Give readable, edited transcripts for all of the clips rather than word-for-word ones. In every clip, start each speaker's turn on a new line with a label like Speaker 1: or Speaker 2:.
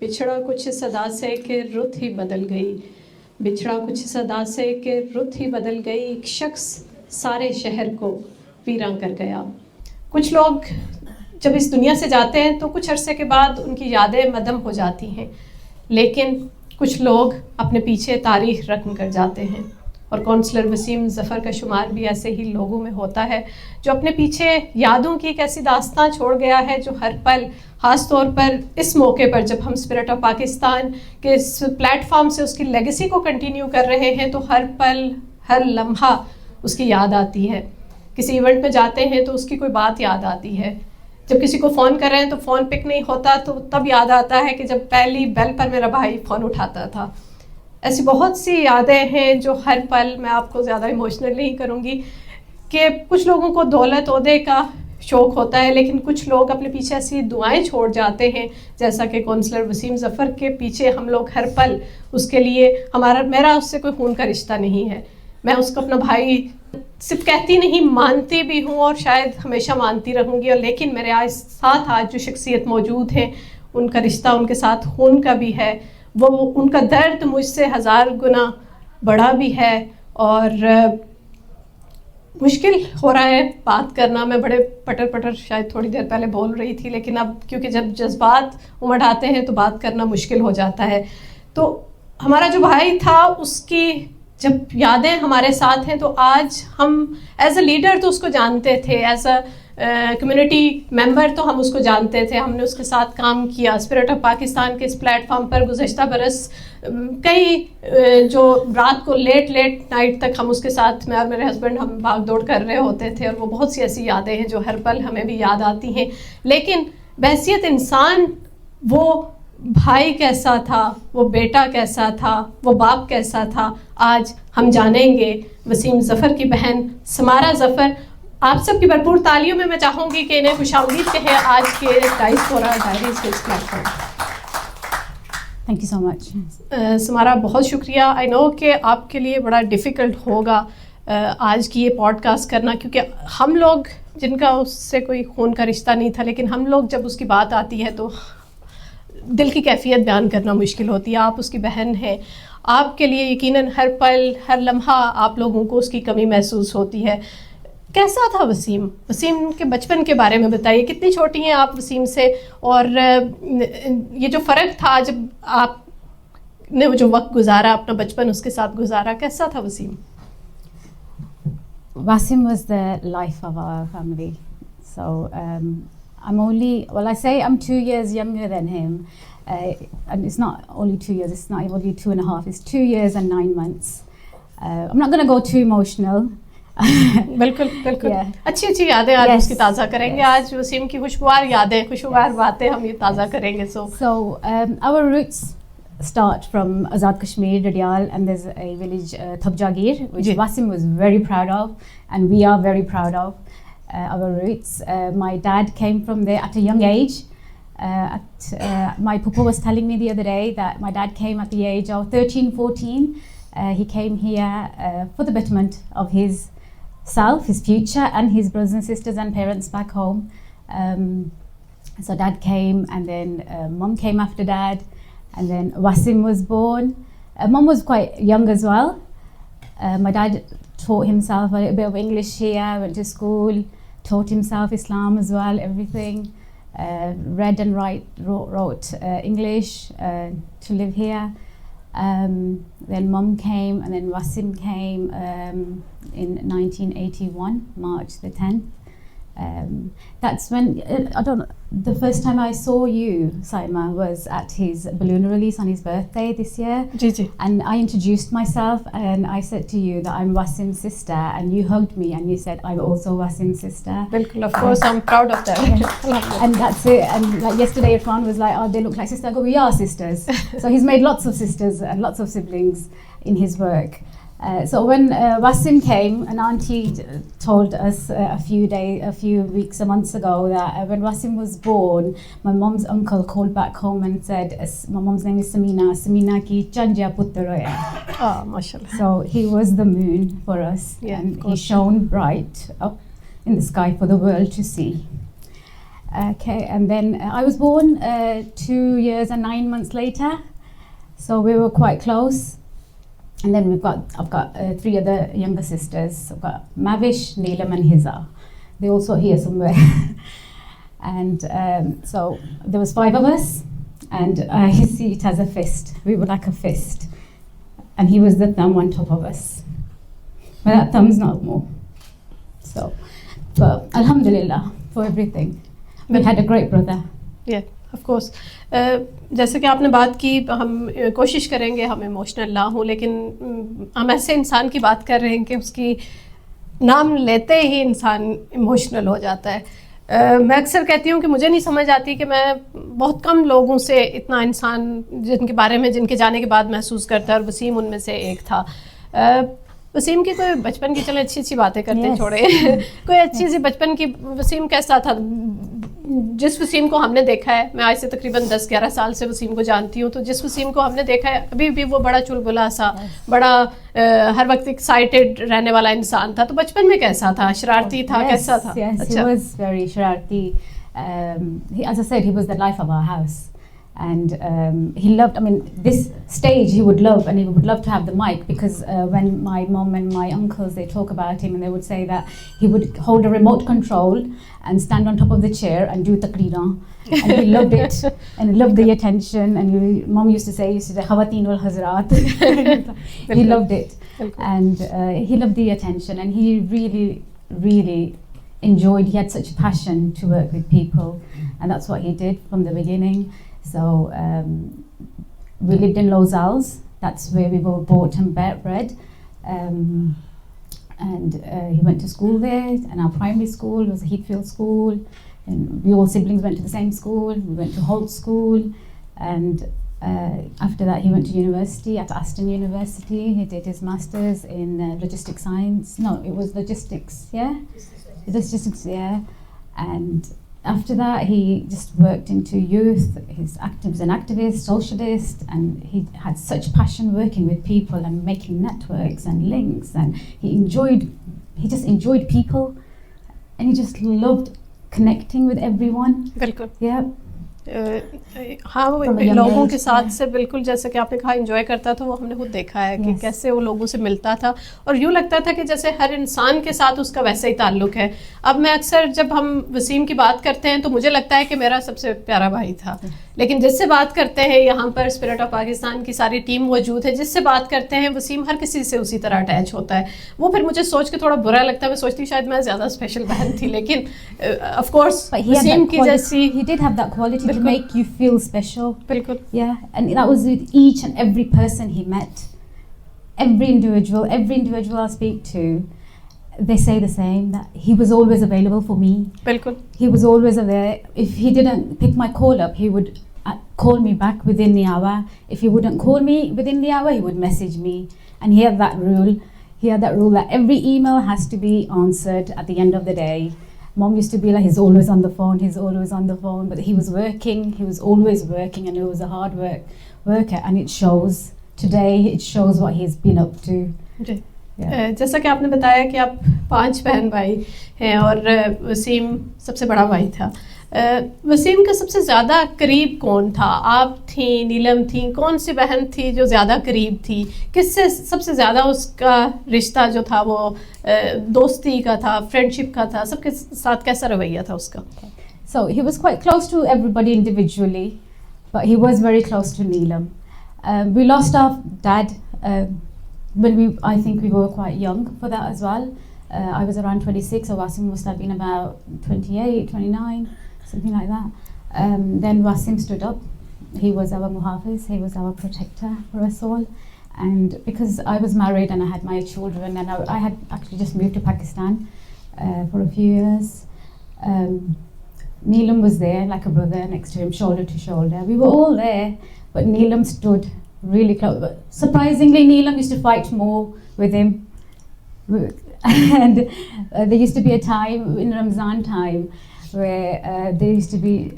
Speaker 1: बिछड़ा कुछ सदा से कि रुत ही बदल गई, बिछड़ा कुछ सदा से कि रुत ही बदल गई, एक शख्स सारे शहर को वीरां कर गया। कुछ लोग जब इस दुनिया से जाते हैं तो कुछ अरसे के बाद उनकी यादें मदम हो जाती हैं, लेकिन कुछ लोग अपने पीछे तारीख रकम कर जाते हैं और काउंसलर वसीम ज़फ़र का शुमार भी ऐसे ही लोगों में होता है जो अपने पीछे यादों की एक ऐसी दास्तां छोड़ गया है जो हर पल, ख़ास तौर पर इस मौके पर जब हम स्पिरिट ऑफ पाकिस्तान के इस प्लेटफॉर्म से उसकी लेगेसी को कंटिन्यू कर रहे हैं, तो हर पल हर लम्हा उसकी याद आती है। किसी इवेंट में जाते हैं तो उसकी कोई बात याद आती है, जब किसी को फ़ोन कर रहे हैं तो फ़ोन पिक नहीं होता तो तब याद आता है कि जब पहली बेल पर मेरा भाई फ़ोन उठाता था। ऐसी बहुत सी यादें हैं जो हर पल, मैं आपको ज़्यादा इमोशनल नहीं करूँगी कि कुछ लोगों को दौलत ओहदे का शौक़ होता है, लेकिन कुछ लोग अपने पीछे ऐसी दुआएं छोड़ जाते हैं, जैसा कि काउंसलर वसीम ज़फ़र के पीछे हम लोग हर पल उसके लिए मेरा उससे कोई खून का रिश्ता नहीं है, मैं उसको अपना भाई सिर्फ कहती नहीं मानती भी हूँ और शायद हमेशा मानती रहूँगी। और लेकिन मेरे आज जो शख्सियत मौजूद हैं उनका रिश्ता उनके साथ खून का भी है, वो उनका दर्द मुझसे 1000 गुना बड़ा भी है और मुश्किल हो रहा है बात करना। मैं बड़े पटर शायद थोड़ी देर पहले बोल रही थी, लेकिन अब क्योंकि जब जज्बात उमड़ आते हैं तो बात करना मुश्किल हो जाता है। तो हमारा जो भाई था उसकी जब यादें हमारे साथ हैं तो आज हम एज अ लीडर तो उसको जानते थे, एज अ कम्युनिटी मेंबर तो हम उसको जानते थे, हमने उसके साथ काम किया। स्पिरिट ऑफ पाकिस्तान के इस प्लेटफॉर्म पर गुज़श्ता बरस कई जो रात को लेट नाइट तक हम उसके साथ, मैं और मेरे हस्बैंड, हम भाग दौड़ कर रहे होते थे और वो बहुत सी ऐसी यादें हैं जो हर पल हमें भी याद आती हैं। लेकिन बहैसियत इंसान वो भाई कैसा था, वो बेटा कैसा था, वो बाप कैसा था, आज हम जानेंगे वसीम ज़फ़र की बहन समारा ज़फ़र। आप सबकी भरपूर तालियों में मैं चाहूँगी कि इन्हें खुशामदीद कहें आज के डायस्पोरा डायरीज़ के इस platform.
Speaker 2: Thank you so much
Speaker 1: Samara, बहुत शुक्रिया। आई नो कि आपके लिए बड़ा डिफ़िकल्ट होगा आज की ये पॉडकास्ट करना, क्योंकि हम लोग जिनका उससे कोई खून का रिश्ता नहीं था, लेकिन हम लोग जब उसकी बात आती है तो दिल की कैफियत बयान करना मुश्किल होती है। आप उसकी बहन हैं, आपके लिए यकीनन हर पल हर लम्हा आप लोगों को उसकी कमी महसूस होती है। कैसा था वसीम के बचपन के बारे में बताइए। कितनी छोटी हैं आप वसीम से, और ये जो फ़र्क था जब आपने वो जो वक्त गुजारा अपना बचपन उसके साथ गुजारा, कैसा था Wasim?
Speaker 2: Wasim was the life of our family. So I say I'm 2 years younger than him, and it's not only 2 years, it's not only 2.5, it's 2 years and 9 months. I'm not going to go too emotional.
Speaker 1: बिल्कुल अच्छी यादें आज उसकी ताज़ा करेंगे। आज वसीम की खुशगवार यादें, खुशगवार बातें हम ये ताज़ा करेंगे।
Speaker 2: So our roots start from Azad Kashmir, Radial, and there's a village Thabjagir, which Wasim was very proud of, and we are very proud of our roots. My dad came from there at a young age. My papa was telling me the other day that my dad came at the age of 13, 14. He came here for the betterment of his self, his future, and his brothers and sisters and parents back home. So dad came, and then mom came after dad, and then Wasim was born. Mom was quite young as well. My dad taught himself a little bit of English here, went to school, taught himself Islam as well, everything. Read and wrote English to live here. Then mom came, and then Wasim came in 1981, March the 10th. That's when, the first time I saw you, Saima, was at his balloon release on his birthday this year. And I introduced myself and I said to you that I'm Wasim's sister, and you hugged me and you said I'm also Wasim's sister.
Speaker 1: Of course, I'm proud of that.
Speaker 2: And that's it. And like yesterday, Irfan was like, oh, they look like sisters. I go, we are sisters. So he's made lots of sisters and lots of siblings in his work. So when Wasim came, an auntie told us a few weeks, months ago that when Wasim was born, my mom's uncle called back home and said, my mom's name is Samina ki chanja putra hai.
Speaker 1: Oh, mashallah.
Speaker 2: So he was the moon for us, and he shone bright up in the sky for the world to see. Okay, and then I was born 2 years and 9 months later, so we were quite close. And then I've got 3 other younger sisters. I've got Mavish, Neelam, and Hiza. They're also here somewhere. And so there was 5 of us, and I see it as a fist. We were like a fist, and he was the thumb on top of us. But that thumb's not more. So, but Alhamdulillah for everything. We had a great brother.
Speaker 1: Yeah, of course. जैसे कि आपने बात की, हम कोशिश करेंगे हम emotional ना हो, लेकिन हम ऐसे इंसान की बात कर रहे हैं कि उसकी नाम लेते ही इंसान इमोशनल हो जाता है। मैं अक्सर कहती हूँ कि मुझे नहीं समझ आती कि मैं बहुत कम लोगों से इतना इंसान जिनके बारे में जिनके जाने के बाद महसूस करता है, और वसीम उनमें से एक था। वसीम की कोई बचपन की, चलो अच्छी अच्छी बातें करते छोड़े कोई अच्छी सी बचपन की, वसीम कैसा था? जिस वसीम को हमने देखा है, मैं आज से तकरीबन 10-11 साल से वसीम को जानती हूँ, तो जिस वसीम को हमने देखा है अभी भी वो बड़ा चुलबुला सा, बड़ा हर वक्त एक्साइटेड रहने वाला इंसान था। तो बचपन में कैसा था? शरारती था? कैसा था?
Speaker 2: Yes, he was very shararti. As I said, he was the life of our house. And he loved, I mean, this stage he would love, and he would love to have the mic, because when my mom and my uncles, they talk about him, and they would say that he would hold a remote control and stand on top of the chair and do taqreera. And he loved it, and he loved the attention, and mom used to say, Khawateen wal Hazrat. He loved it, and he loved the attention, and he really, really enjoyed, he had such a passion to work with people, and that's what he did from the beginning. So we lived in Los Als. That's where we were bought and bred. And he went to school there, and our primary school was Heathfield School. And we all siblings went to the same school. We went to Holt School. And after that, he went to university at Aston University. He did his master's in logistics science. No, it was logistics, yeah? Logistics, yeah. And after that, he just worked into youth. He was an activist, socialist, and he had such passion working with people and making networks and links. And he just enjoyed people, and he just loved connecting with everyone.
Speaker 1: बिल्कुल।
Speaker 2: Yeah.
Speaker 1: हाँ, वो लोगों के साथ से बिल्कुल, जैसे कि आपने कहा, एंजॉय करता था। वो हमने खुद देखा है कि कैसे वो लोगों से मिलता था, और यूँ लगता था कि जैसे हर इंसान के साथ उसका वैसा ही ताल्लुक है। अब मैं अक्सर जब हम वसीम की बात करते हैं तो मुझे लगता है कि मेरा सबसे प्यारा भाई था, लेकिन जिससे बात करते हैं, यहाँ पर स्पिरिट ऑफ पाकिस्तान की सारी टीम मौजूद है, जिससे बात करते हैं वसीम हर किसी से उसी तरह अटैच होता है। वो फिर मुझे सोच के थोड़ा बुरा लगता है। मैं सोचती शायद मैं ज़्यादा स्पेशल बहन थी, लेकिन ऑफ कोर्स वसीम की जैसी,
Speaker 2: he did have that quality to make you feel special.
Speaker 1: बिल्कुल,
Speaker 2: yeah, and that was with each and every person he met. Every individual I speak to, they say the same, that he was always available for me.
Speaker 1: बिल्कुल,
Speaker 2: he was always there. If he didn't pick my call up, he would call me back within the hour. If he wouldn't call me within the hour, he would message me. And he had that rule that every email has to be answered at the end of the day. Mom used to be like, he's always on the phone, but he was always working, and he was a hard worker, and it shows. Today, it shows what he's been up to.
Speaker 1: Yeah. जैसा कि आपने बताया कि आप 5 बहन भाई हैं, और वसीम सबसे बड़ा भाई था। वसीम का सबसे ज़्यादा करीब कौन था? आप थी, नीलम थी, कौन सी बहन थी जो ज़्यादा करीब थी? किससे सबसे ज़्यादा उसका रिश्ता जो था वो दोस्ती का था, फ्रेंडशिप का था? सबके साथ कैसा रवैया था उसका?
Speaker 2: So he was quite close to everybody individually, but he was very close to Neelam. We lost our dad when I think we were quite young for that as well. I was around 26, so Wasim must have been about 28, 29, something like that. Then Wasim stood up. He was our muhafiz, he was our protector for us all. And because I was married and I had my children, and I had actually just moved to Pakistan for a few years, Neelam was there like a brother next to him, shoulder to shoulder. We were all there, but Neelam stood really close. But surprisingly, Neelam used to fight more with him. And there used to be a time in Ramzan time where there used to be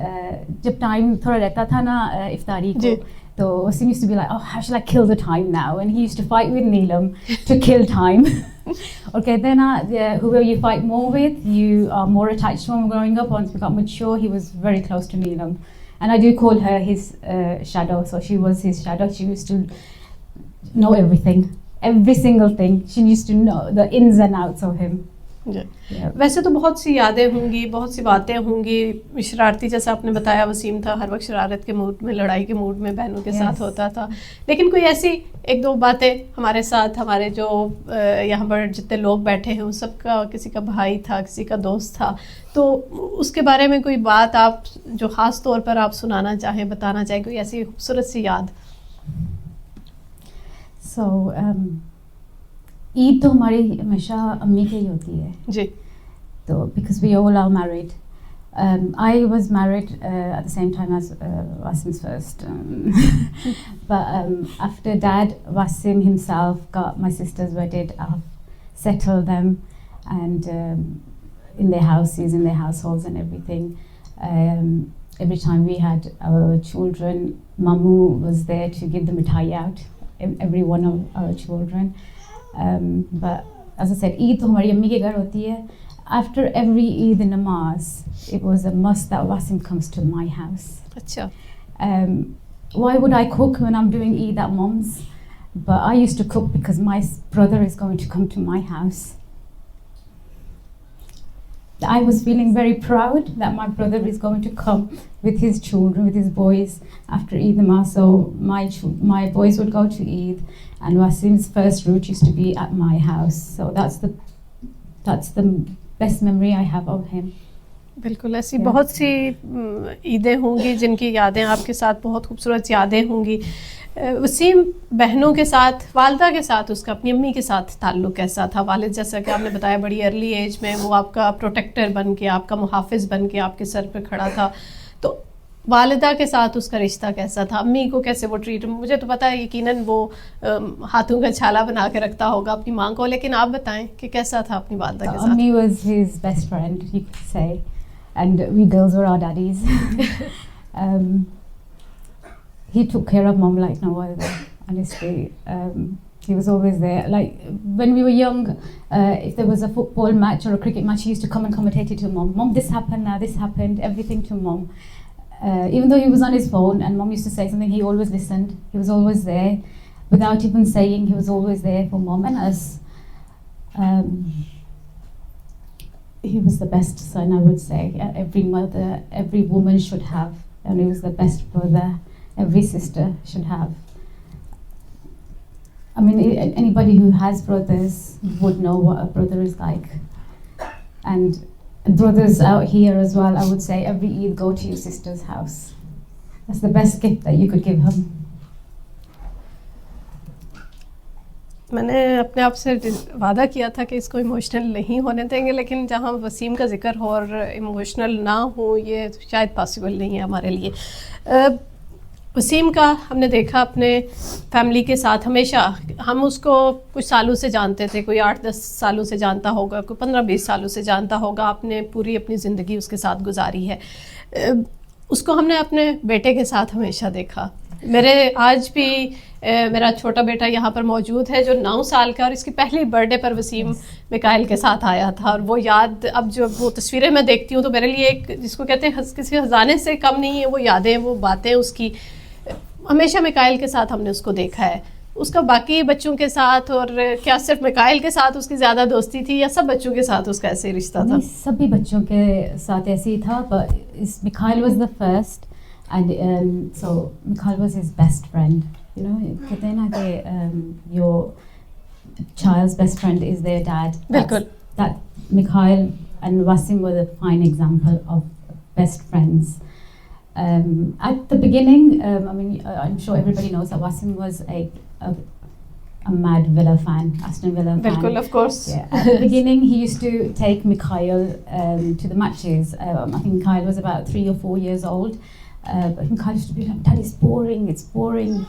Speaker 2: जब time थोड़ा रहता था ना इफ्तारी को, तो Wasim used to be like, oh, how shall I kill the time now? And he used to fight with Neelam to kill time. और कहते हैं ना, whoever you fight more with, you are more attached to him. Growing up, once we got mature, he was very close to Neelam. And I do call her his shadow, so she was his shadow. She used to know everything, every single thing. She used to know the ins and outs of him.
Speaker 1: Yeah. वैसे तो बहुत सी यादें होंगी, बहुत सी बातें होंगी। शरारती जैसा आपने बताया वसीम था, हर वक्त शरारत के मूड में, लड़ाई के मूड में बहनों के साथ होता था। लेकिन कोई ऐसी एक दो बातें हमारे साथ, हमारे जो यहाँ पर जितने लोग बैठे हैं उन सबका, किसी का भाई था, किसी का दोस्त था, तो उसके बारे में कोई बात आप जो ख़ास तौर पर आप सुनाना चाहें, बताना चाहें, कोई ऐसी खूबसूरत सी याद?
Speaker 2: ईद तो हमारी हमेशा अम्मी की ही होती है
Speaker 1: जी।
Speaker 2: तो because we all are married. I was married at the same time as Wasim's first. But after Dad, Wasim himself got my sisters wedded. I've settled them and in their houses, in their households and everything. Every time we had our children, Mamu was there to give the mithai out, every one of our children. But as I said, Eid तो हमारी अम्मी के घर होती है. After every Eid namaz, it was a must that Wasim comes to my house.
Speaker 1: अच्छा.
Speaker 2: Why would I cook when I'm doing Eid at Mom's? But I used to cook because my brother is going to come to my house. I was feeling very proud that my brother is going to come with his children, with his boys after Eid namaz. So my boys would go to Eid, and Wasim's first route used to be at my house. So that's the best memory I have of him.
Speaker 1: बिल्कुल ऐसी बहुत सी ईदें होंगी जिनकी यादें आपके साथ, बहुत खूबसूरत यादें होंगी। वसीम बहनों के साथ, वालिदा के साथ, उसका अपनी अम्मी के साथ ताल्लुक़ कैसा था? वालिद जैसा कि आपने बताया बड़ी अर्ली एज में वो आपका प्रोटेक्टर बन के, आपका मुहाफ़िज़ बन के आपके सर पे खड़ा था, तो वालिदा के साथ उसका रिश्ता कैसा था? अम्मी को कैसे वो ट्रीट, मुझे तो पता है यकीनन वो हाथों का छाला बना के रखता होगा अपनी माँ को, लेकिन आप बताएं कि कैसा था अपनी वालिदा के साथ?
Speaker 2: Ammi was his best friend, you could say, and we girls were our daddies. He took care of Mom like no other, honestly. He was always there. Like when we were young, if there was a football match or a cricket match, he used to come and commentate it to Mom. Mom, this happened now, this happened, everything to Mom. Even though he was on his phone and Mom used to say something, he always listened. He was always there. Without even saying, he was always there for Mom and us. He was the best son, I would say. Every mother, every woman should have. And he was the best brother every sister should have. I mean, anybody who has brothers would know what a brother is like. And brothers out here as well, I would say every Eid go to your sister's house. That's the best gift that you could give him.
Speaker 1: मैंने अपने आप से वादा किया था कि इसको emotional नहीं होने देंगे, लेकिन जहाँ वसीम का जिक्र हो और इमोशनल ना हो ये शायद पॉसिबल नहीं है हमारे लिए। वसीम का हमने देखा अपने फैमिली के साथ हमेशा, हम उसको कुछ सालों से जानते थे, कोई 8-10 सालों से जानता होगा, कोई 15-20 सालों से जानता होगा, आपने पूरी अपनी ज़िंदगी उसके साथ गुजारी है। उसको हमने अपने बेटे के साथ हमेशा देखा। मेरे आज भी मेरा छोटा बेटा यहाँ पर मौजूद है जो 9 साल का, और इसकी पहली बर्थडे पर वसीम मिकाइल के साथ आया था, और वो याद अब जो वो तस्वीरें मैं देखती हूँ तो मेरे लिए एक जिसको कहते हैं किसी खजाने से कम नहीं है, वो यादें, वो बातें उसकी। हमेशा मिकाइल के साथ हमने उसको देखा है। उसका बाकी बच्चों के साथ, और क्या सिर्फ मिकाइल के साथ उसकी ज़्यादा दोस्ती थी या सब बच्चों के साथ उसका ऐसे रिश्ता था?
Speaker 2: सभी बच्चों के साथ ऐसे ही था, but Mikhail was the first, and so Mikhail was his best friend. You know, कहते हैं ना कि your child's best friend is their dad.
Speaker 1: बिल्कुल।
Speaker 2: That Mikhail and Wasim were the fine example of best friends. At the beginning, I mean, I'm sure everybody knows that Wasim was a mad Villa fan, Aston Villa fan.
Speaker 1: Bilkul, of course.
Speaker 2: Yeah. At the beginning, he used to take Mikhail to the matches. I think Mikhail was about 3 or 4 years old. But Mikhail used to be like, "Dad, it's boring, it's boring."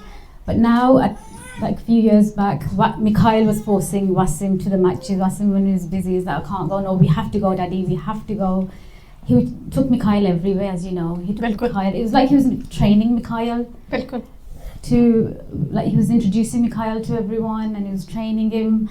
Speaker 2: But now, like a few years back, Mikhail was forcing Wasim to the matches. Wasim, when he was busy, is like, "I can't go. No, we have to go, Daddy. We have to go." He took Mikhail everywhere, as you know. He took Mikhail. It was like he was training Mikhail.
Speaker 1: Bilkul.
Speaker 2: To, like, he was introducing Mikhail to everyone, and he was training him.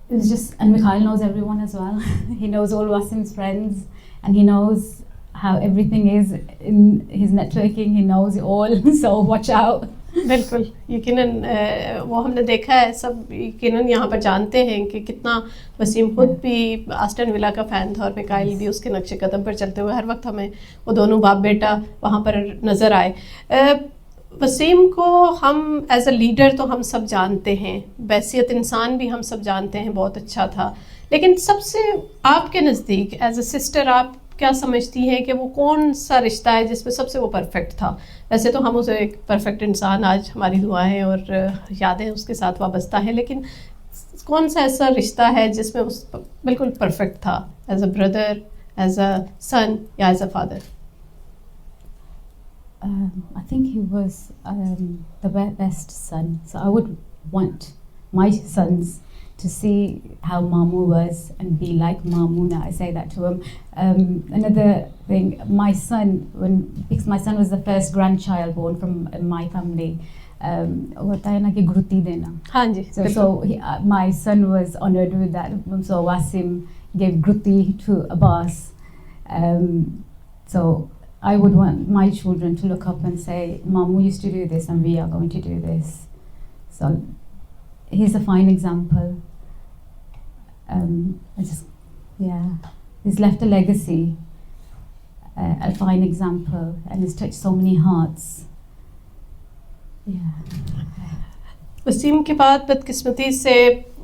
Speaker 2: it was just, and Mikhail knows everyone as well. He knows all Wasim's friends, and he knows how everything is in his networking. He knows it all. So watch out.
Speaker 1: बिल्कुल यकीनन वो हमने देखा है, सब यकीनन यहाँ पर जानते हैं कि कितना वसीम खुद भी आस्टन विला का फ़ैन था और मिकाइल भी उसके नक्शे कदम पर चलते हुए हर वक्त हमें वो दोनों बाप बेटा वहाँ पर नज़र आए। वसीम को हम एज अ लीडर तो हम सब जानते हैं, बैसियत इंसान भी हम सब जानते हैं, बहुत अच्छा था, लेकिन सबसे आपके नज़दीक एज अ सिस्टर आप क्या समझती हैं कि वो कौन सा रिश्ता है जिसमें सबसे वो परफेक्ट था? वैसे तो हम उसे एक परफेक्ट इंसान आज हमारी दुआएं और यादें उसके साथ वाबस्ता हैं, लेकिन कौन सा ऐसा रिश्ता है जिसमें उस बिल्कुल परफेक्ट था, as a brother, as a son या as a father?
Speaker 2: I think he was the best son. So I would want my sons to see how Mamu was and be like Mamuna. I say that to him. Another thing, my son, because my son was the first grandchild born from my family, होता है ना कि गुरुती देना.
Speaker 1: हाँ जी.
Speaker 2: So my son was honoured with that. So Wasim gave Gruti to Abbas. So I would want my children to look up and say, Mamu used to do this and we are going to do this. So he's a fine example. He's left a legacy, a fine example, and he's touched so many hearts.
Speaker 1: Wasim के बाद बदकिस्मती से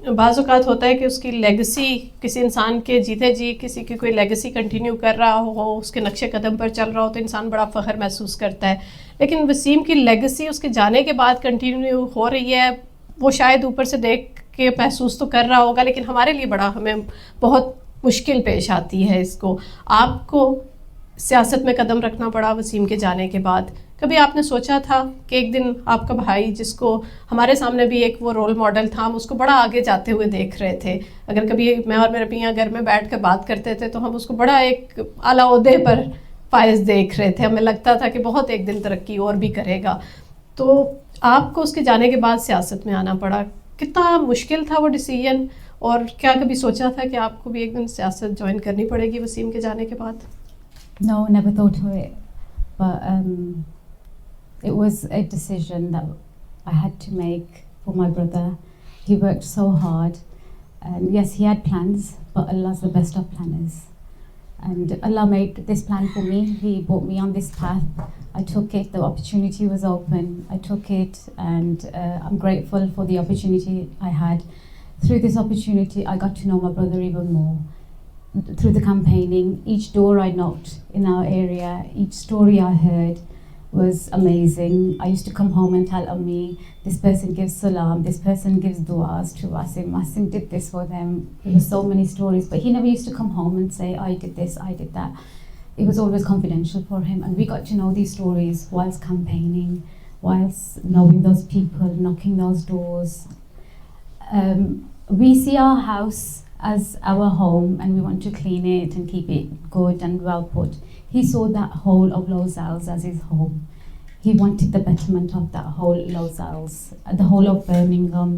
Speaker 1: बाज़ औक़ात होता है कि उसकी लेगेसी, किसी इंसान के जीते जी किसी की कोई लेगेसी कंटिन्यू कर रहा हो, उसके नक्शे कदम पर चल रहा हो तो इंसान बड़ा फ़ख्र महसूस करता है। लेकिन वसीम की लेगेसी उसके जाने के बाद कंटिन्यू हो रही है, वो शायद ऊपर से देख के महसूस तो कर रहा होगा, लेकिन हमारे लिए बड़ा हमें बहुत मुश्किल पेश आती है इसको। आपको सियासत में कदम रखना पड़ा वसीम के जाने के बाद। कभी आपने सोचा था कि एक दिन आपका भाई, जिसको हमारे सामने भी एक वो रोल मॉडल था, हम उसको बड़ा आगे जाते हुए देख रहे थे, अगर कभी मैं और मेरे मियाँ घर में बैठ कर बात करते थे तो हम उसको बड़ा एक आला ओहदे पर फायज देख रहे थे, हमें लगता था कि बहुत एक दिन तरक्की और भी करेगा। तो आपको उसके जाने के बाद सियासत में आना पड़ा, कितना मुश्किल था वो डिसीजन, और क्या कभी सोचा था कि आपको भी एक दिन सियासत ज्वाइन करनी पड़ेगी वसीम के जाने के बाद?
Speaker 2: No, never thought of it, but it was a decision that I had to make for my brother. He worked so hard, and yes, he had plans, but Allah's the best of planners, and Allah made this plan for me. He brought me on this path. I took it, the opportunity was open, I took it, and I'm grateful for the opportunity I had. Through this opportunity, I got to know my brother even more. Through the campaigning, each door I knocked in our area, each story I heard was amazing. I used to come home and tell Ammi, this person gives salam, this person gives du'as to Wasim. Wasim did this for them. There were so many stories, but he never used to come home and say, I did this, I did that. It was always confidential for him, and we got to know these stories whilst campaigning, whilst knowing those people, knocking those doors. We see our house as our home, and we want to clean it and keep it good and well put. He saw that whole of Lozals as his home. He wanted the betterment of that whole Lozals, the whole of Birmingham.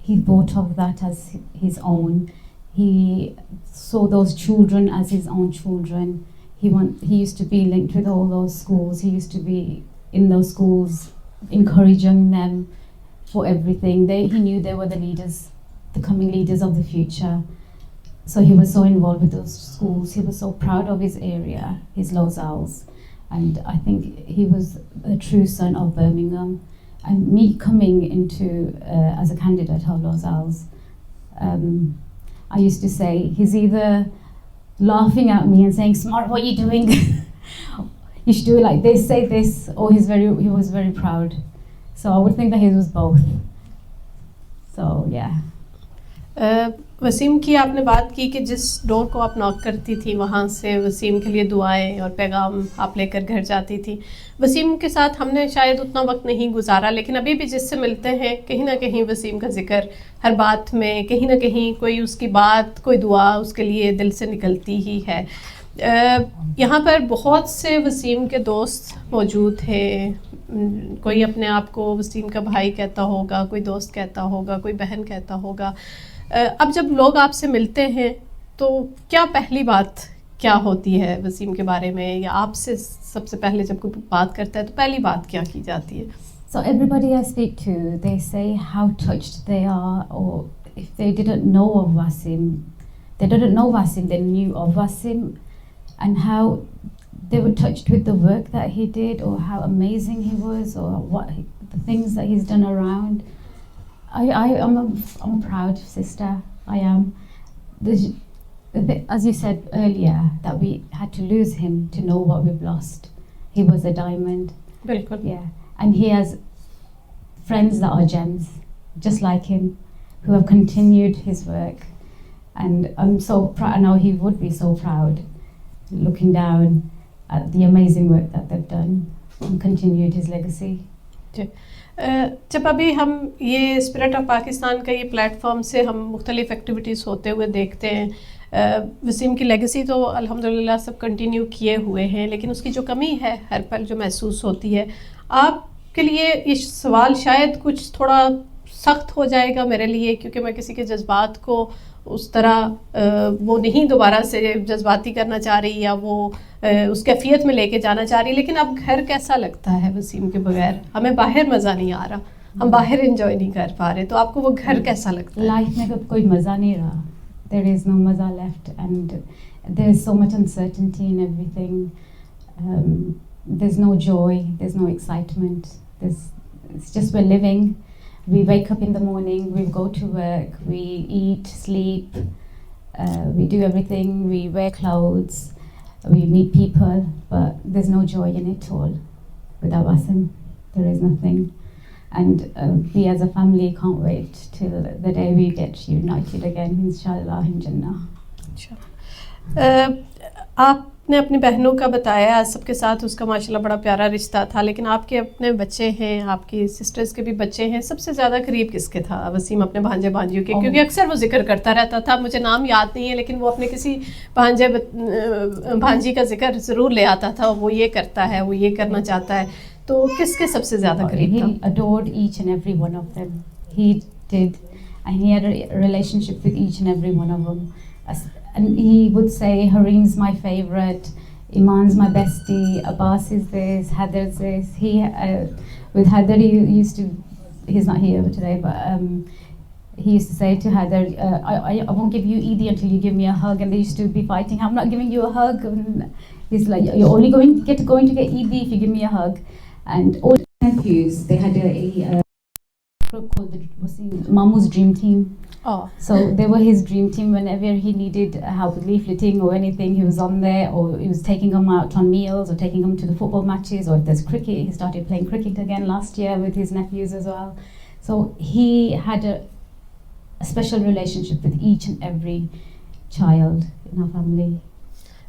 Speaker 2: He thought of that as his own. He saw those children as his own children. He used to be linked with all those schools. He used to be in those schools, encouraging them for everything. He knew they were the leaders, the coming leaders of the future. So he was so involved with those schools. He was so proud of his area, his Lozals, and I think he was a true son of Birmingham. And me coming into as a candidate of Lozals, I used to say he's either laughing at me and saying, "Smart, what are you doing? You should do it like this, say this," or he was very proud. So I would think that he was both. So yeah.
Speaker 1: Wasim की आपने बात की कि जिस door को आप knock करती थी वहाँ से वसीम के लिए दुआएं और पैगाम आप लेकर घर जाती थी। वसीम के साथ हमने शायद उतना वक्त नहीं गुजारा, लेकिन अभी भी जिससे मिलते हैं कहीं ना कहीं वसीम का जिक्र हर बात में, कहीं ना कहीं कोई उसकी बात, कोई दुआ उसके लिए दिल से निकलती ही है। यहाँ पर बहुत से वसीम के दोस्त मौजूद हैं, कोई अपने आप को वसीम का भाई कहता होगा, कोई दोस्त कहता होगा, कोई बहन कहता होगा। अब जब लोग आपसे मिलते हैं तो क्या पहली बात क्या होती है वसीम के बारे में, या आपसे सबसे पहले जब कोई बात करता है तो पहली बात क्या की जाती है?
Speaker 2: So everybody I speak to, they say how touched they are, or if they didn't know of Wasim, they didn't know Wasim, they knew of Wasim, and how they were touched with the work that he did, or how amazing he was, or the things that he's done around. I'm a proud sister. I am. As you said earlier, that we had to lose him to know what we've lost. He was a diamond.
Speaker 1: बिल्कुल.
Speaker 2: Yeah. And he has friends that are gems, just like him, who have continued his work. And I'm so proud. I know he would be so proud, looking down at the amazing work that they've done and continued his legacy.
Speaker 1: जब अभी हम ये spirit of Pakistan का ये platform से हम मुख्तलिफ activities होते हुए देखते हैं, वसीम की लेगेसी तो अल्हम्दुलिल्लाह सब कंटिन्यू किए हुए हैं, लेकिन उसकी जो कमी है हर पल जो महसूस होती है, आपके लिए ये सवाल शायद कुछ थोड़ा सख्त हो जाएगा मेरे लिए, क्योंकि मैं किसी के जज्बात को उस तरह वो नहीं दोबारा से जज्बाती करना चाह रही या वो उस कैफियत में लेके जाना चाह रही, लेकिन अब घर कैसा लगता है वसीम के बगैर? हमें बाहर मज़ा नहीं आ रहा, हम बाहर एंजॉय नहीं कर पा रहे, तो आपको वो घर कैसा लगता है?
Speaker 2: लाइफ में कब कोई मज़ा नहीं रहा. There is no maza left, and there's so much uncertainty in everything. There's no joy, there's no excitement. It's just we're living. We wake up in the morning, we go to work, we eat, sleep, we do everything, we wear clothes, we meet people, but there's no joy in it all. Without Wasim, there is nothing. And we as a family can't wait till the day we get united again, inshallah, in Jannah.
Speaker 1: आपने अपनी बहनों का बताया, सबके साथ उसका माशाल्लाह बड़ा प्यारा रिश्ता था, लेकिन आपके अपने बच्चे हैं, आपकी सिस्टर्स के भी बच्चे हैं, सबसे ज़्यादा करीब किसके था वसीम अपने भांजे भांजियों के? क्योंकि अक्सर वो जिक्र करता रहता था, मुझे नाम याद नहीं है, लेकिन वो अपने किसी भांजे भांजी का जिक्र ज़रूर ले आता था, वो ये करता है, वो ये करना चाहता है, तो किसके सबसे ज़्यादा करीब था?
Speaker 2: He adored each and every one of them. He did, and he had a relationship with each and every one of them. And he would say, Hareem's my favourite, Iman's my bestie, Abbas is this, Hadar's this. He, with Hadar, he used to, he's not here today, but he used to say to Hadar, I won't give you Eid until you give me a hug. And they used to be fighting, I'm not giving you a hug. And he's like, you're only going to get Eid if you give me a hug. And all nephews, they had a group called the Mamu's Dream Team.
Speaker 1: Oh.
Speaker 2: So they were his dream team. Whenever he needed help with leafleting or anything, he was on there, or he was taking them out on meals or taking them to the football matches, or if there's cricket, he started playing cricket again last year with his nephews as well. So he had a special relationship with each and every child in our family.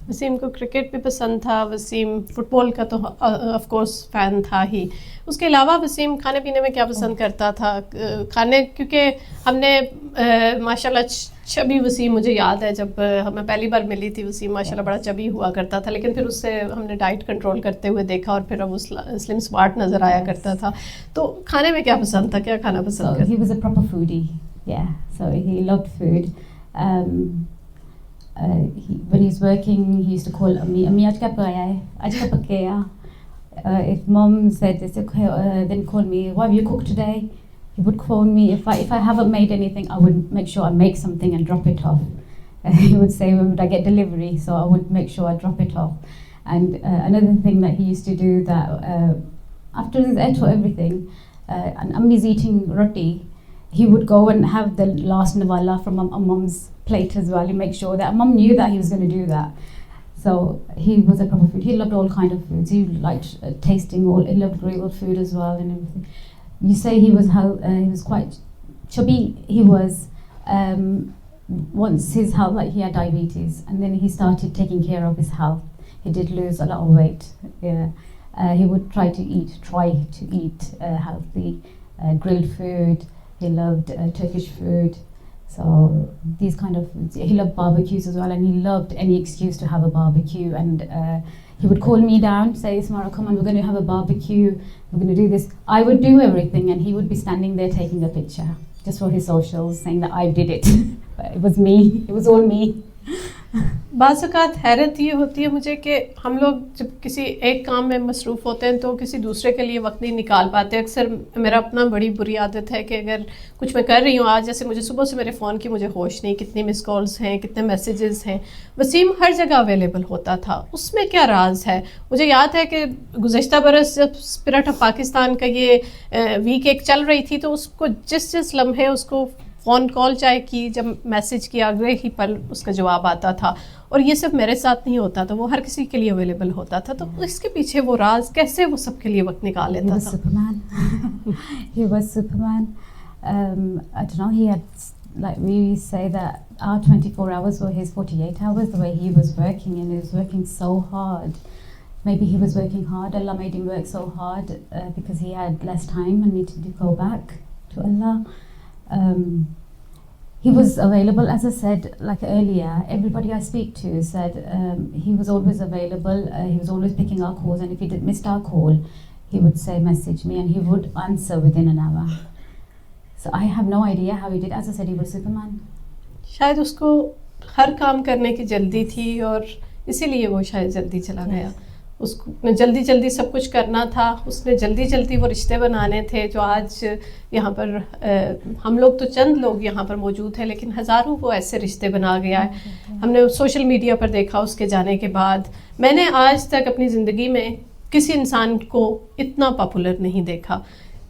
Speaker 1: Wasim को cricket भी पसंद था, Wasim football का तो of course fan था ही, उसके अलावा वसीम खाने पीने में क्या पसंद करता था? खाने, क्योंकि हमने माशाल्लाह चबी वसीम, मुझे याद है जब हमें पहली बार मिली थी, वसीम माशाल्लाह बड़ा चबी हुआ करता था, लेकिन फिर उससे हमने डाइट कंट्रोल करते हुए देखा और फिर अब वो स्लिम स्मार्ट नज़र आया करता था, तो खाने में क्या पसंद था, क्या खाना पसंद करता?
Speaker 2: He was a proper foodie, yeah, so he loved food. When he's working, he used to call Ammi, aaj kya pakaya hai? Aaj kya pakaya? If mom said this, then call me, what have you cooked today? He would phone me. If I haven't made anything, I would make sure I make something and drop it off. He would say, when would I get delivery? So I would make sure I drop it off. And another thing that he used to do, that after his eat everything, and Ammi's eating roti, he would go and have the last nawala from mom's plate as well. He make sure that mom knew that he was going to do that. So he was a proper food. He loved all kind of foods. He liked tasting all. He loved grilled food as well and everything. You say he was quite chubby. He was once his health, like he had diabetes, and then he started taking care of his health. He did lose a lot of weight. Yeah, he would try to eat healthy, grilled food. He loved Turkish food. So these kind of foods. He loved barbecues as well, and he loved any excuse to have a barbecue. And He would call me down, say, Samara, come on, we're going to have a barbecue, we're going to do this. I would do everything, and he would be standing there taking a picture just for his socials, saying that I did it. But it was me, it was all me.
Speaker 1: बाज़ औक़ात हैरत ये होती है मुझे कि हम लोग जब किसी एक काम में मसरूफ़ होते हैं तो किसी दूसरे के लिए वक्त नहीं निकाल पाते। अक्सर मेरा अपना बड़ी बुरी आदत है कि अगर कुछ मैं कर रही हूँ, आज जैसे मुझे सुबह से मेरे फ़ोन की मुझे होश नहीं, कितनी मिस कॉल्स हैं, कितने मैसेजेस हैं। वसीम हर जगह अवेलेबल होता था, उसमें क्या राज है? मुझे याद है कि गुज़श्ता बरस जब स्पिरिट ऑफ पाकिस्तान का ये वीक एक चल रही थी, तो उसको जिस लम्हे उसको फ़ोन कॉल चाहे की, जब मैसेज किया, अगले ही पल उसका जवाब आता था। और ये सिर्फ मेरे साथ नहीं होता था, वो हर किसी के लिए अवेलेबल होता था। तो इसके पीछे वो राज, कैसे वो सबके लिए वक्त निकाल लेता था?
Speaker 2: He was Superman. I don't know, he had, like we say that our 24 hours were his 48 hours, the way he was working, and he was working so hard. Maybe he was working hard, Allah made him work so hard because he had less time and needed to go back to Allah. He was available, as I said, like earlier, everybody I speak to said he was always available, he was always picking our calls, and if he missed our call, he would say, message me, and he would answer within an hour. So I have no idea how he did. As I said, he was Superman.
Speaker 1: शायद उसको हर काम करने की जल्दी थी और इसीलिए वो शायद जल्दी चला गया। उसको जल्दी सब कुछ करना था, उसने जल्दी वो रिश्ते बनाने थे जो आज यहाँ पर हम लोग तो चंद लोग यहाँ पर मौजूद हैं, लेकिन हज़ारों वो ऐसे रिश्ते बना गया है। हमने सोशल मीडिया पर देखा उसके जाने के बाद। मैंने आज तक अपनी ज़िंदगी में किसी इंसान को इतना पॉपुलर नहीं देखा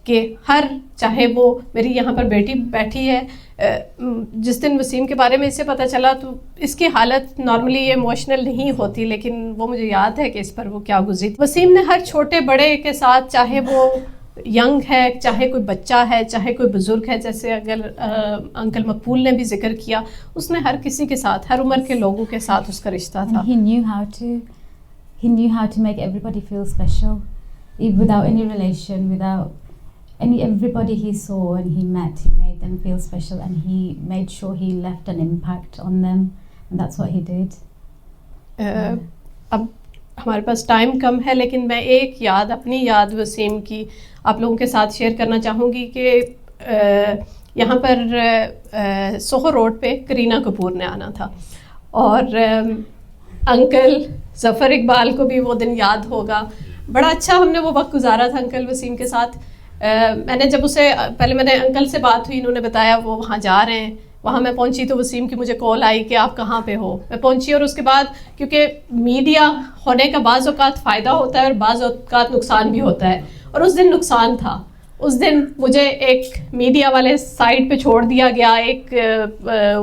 Speaker 1: कि हर, चाहे वो मेरी यहाँ पर बेटी बैठी है, जिस दिन वसीम के बारे में इससे पता चला तो इसकी हालत नॉर्मली ये इमोशनल नहीं होती, लेकिन वो मुझे याद है कि इस पर वो क्या गुजरी। वसीम ने हर छोटे बड़े के साथ, चाहे वो यंग है, चाहे कोई बच्चा है, चाहे कोई बुज़ुर्ग है, जैसे अगर अंकल मकबूल ने भी जिक्र किया, उसने हर किसी के साथ, हर उम्र के लोगों के साथ उसका रिश्ता था।
Speaker 2: He knew how to make everybody feel special, without any relation, without everybody he saw and he met, he made them feel special, and he made sure he left an impact on them, and that's what he did.
Speaker 1: अब हमारे पास time कम है, लेकिन मैं एक याद, अपनी याद वसीम की आप लोगों के साथ शेयर करना चाहूँगी कि यहाँ पर सोहो रोड पे करीना कपूर ने आना था और अंकल ज़फ़र इकबाल को भी वो दिन याद होगा। बड़ा अच्छा हमने वो वक्त गुजारा था अंकल वसीम के साथ। मैंने जब पहले मैंने अंकल से बात हुई, इन्होंने बताया वो वहाँ जा रहे हैं। वहाँ मैं पहुँची तो वसीम की मुझे कॉल आई कि आप कहाँ पे हो। मैं पहुँची और उसके बाद, क्योंकि मीडिया होने का बाज़ औक़ात फ़ायदा होता है और बाज़ औक़ात नुकसान भी होता है, और उस दिन नुकसान था। उस दिन मुझे एक मीडिया वाले साइड पे छोड़ दिया गया, एक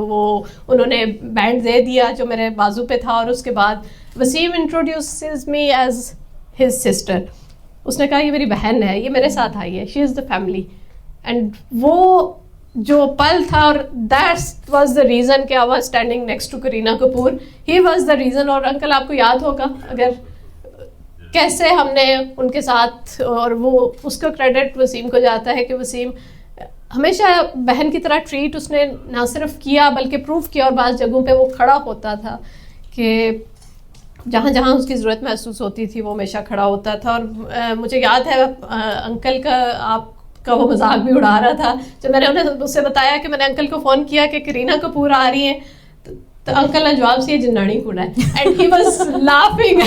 Speaker 1: वो उन्होंने बैंड दे दिया जो मेरे बाजू पे था, और उसके बाद Wasim introduces me as his sister. उसने कहा ये मेरी बहन है, ये मेरे साथ आई है, she is the family. And वो जो पल था, और दैट वाज द रीज़न कि I was standing next to Kareena Kapoor, he was the reason. और अंकल आपको याद होगा अगर कैसे हमने उनके साथ, और वो उसका क्रेडिट वसीम को जाता है कि वसीम हमेशा बहन की तरह ट्रीट उसने ना सिर्फ किया बल्कि प्रूव किया, और बाज़ जगहों पे वो खड़ा होता था कि जहाँ जहाँ उसकी ज़रूरत महसूस होती थी वो हमेशा खड़ा होता था। और मुझे याद है अंकल का, आपका वो मजाक भी उड़ा रहा था जब मैंने उन्हें उससे बताया कि मैंने अंकल को फ़ोन किया कि करीना कपूर आ रही हैं, तो अंकल ने जवाब से जिन्नानी कुड़ा है, and he was laughing.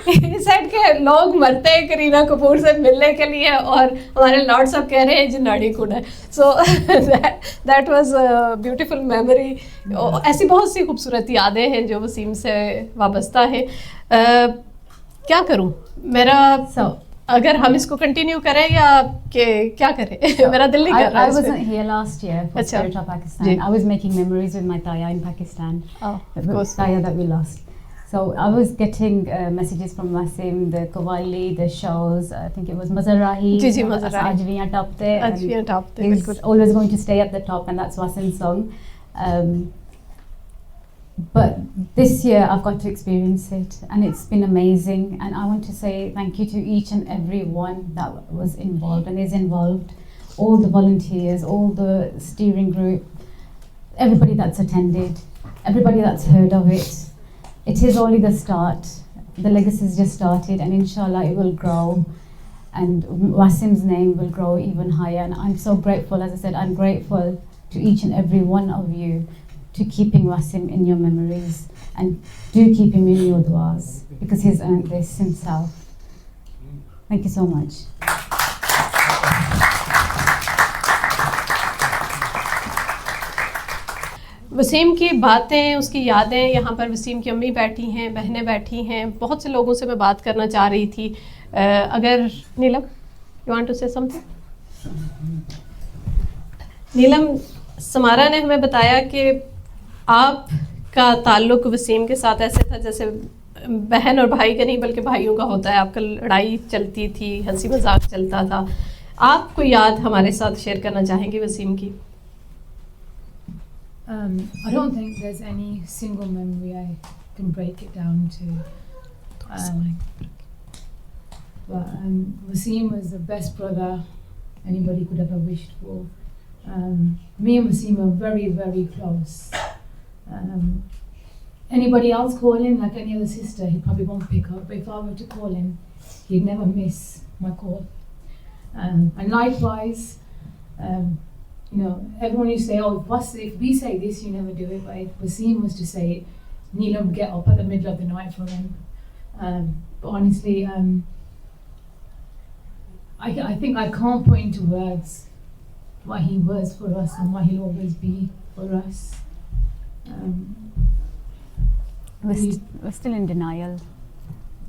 Speaker 1: He said के लोग मरते हैं करीना कपूर से मिलने के लिए, और हमारे लॉर्ड साहब कह रहे हैं जिन्नानी कुड़ा है। So that was a beautiful memory. ऐसी बहुत सी खूबसूरत यादें हैं जो वसीम से वाबस्ता है। क्या करूं, मेरा अगर हम इसको कंटिन्यू करें या क्या करें? मेरा दिल नहीं कर रहा।
Speaker 2: I wasn't here last year for Spirit of Pakistan. I was making memories with my Taya in Pakistan.
Speaker 1: Oh, of course.
Speaker 2: Taya that we lost. So I was getting messages from Wasim, the Qawwali, the shows. I think it was Mazarahi.
Speaker 1: Ji Mazarahi.
Speaker 2: Aaj vi hain top te.
Speaker 1: Aaj vi hain top te.
Speaker 2: He's always going to stay at the top, and that's Wasim's song. But this year I've got to experience it, and it's been amazing, and I want to say thank you to each and every one that was involved and is involved, all the volunteers, all the steering group, everybody that's attended, everybody that's heard of it. it is only the start. The legacy has just started, and inshallah it will grow, and Wasim's name will grow even higher. And I'm so grateful, as I said, I'm grateful to each and every one of you to keeping Wasim in your memories, and do keep him in your du'as, because he's earned this himself. Thank you so much.
Speaker 1: Wasim की बातें, उसकी यादें, यहाँ पर वसीम की अम्मी बैठी हैं, बहनें बैठी हैं, बहुत से लोगों से मैं बात करना चाह रही थी। अगर Neelam, you want to say something? Neelam, Samara ने हमें बताया कि आपका ताल्लुक वसीम के साथ ऐसे था जैसे बहन और भाई का नहीं बल्कि भाइयों का होता है। आपका लड़ाई चलती थी, हंसी मजाक चलता था। आप कोई याद हमारे साथ शेयर करना चाहेंगे वसीम की?
Speaker 3: I don't think there's any single memory I can break it down to. But Wasim was the best brother anybody could ever wished for. Me and Wasim are very, very close. Anybody else call him, like any other sister, he probably won't pick up. But if I were to call him, he'd never miss my call. And likewise, you know, everyone used to say, oh, if we say this, you never do it. But if Wasim was to say it, Neelam would get up at the middle of the night for him. But honestly, I think I can't put into words what he was for us and what he'll always be for us.
Speaker 2: We're still in denial.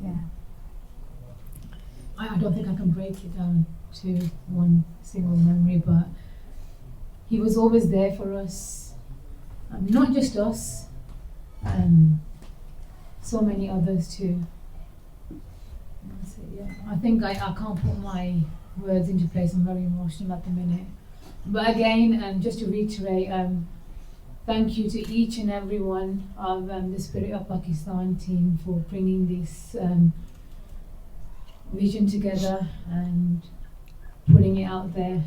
Speaker 3: Yeah. I don't think I can break it down to one single memory, but he was always there for us. Not just us, so many others too. That's it, yeah. I think I can't put my words into place. I'm very emotional at the minute. But again, just to reiterate, thank you to each and every one of the Spirit of Pakistan team for bringing this vision together and putting it out there.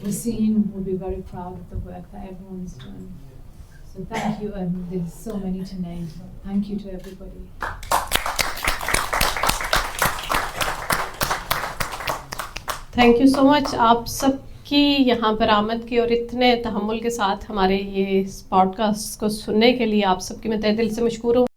Speaker 3: Wasim will be very proud of the work that everyone's done. So thank you. There's so many to name. So thank you to everybody.
Speaker 1: Thank you so much आप सब की यहाँ पर आमद की और इतने तहम्मुल के साथ हमारे ये पॉडकास्ट को सुनने के लिए आप सबकी मैं तहे दिल से मशकूर हूँ।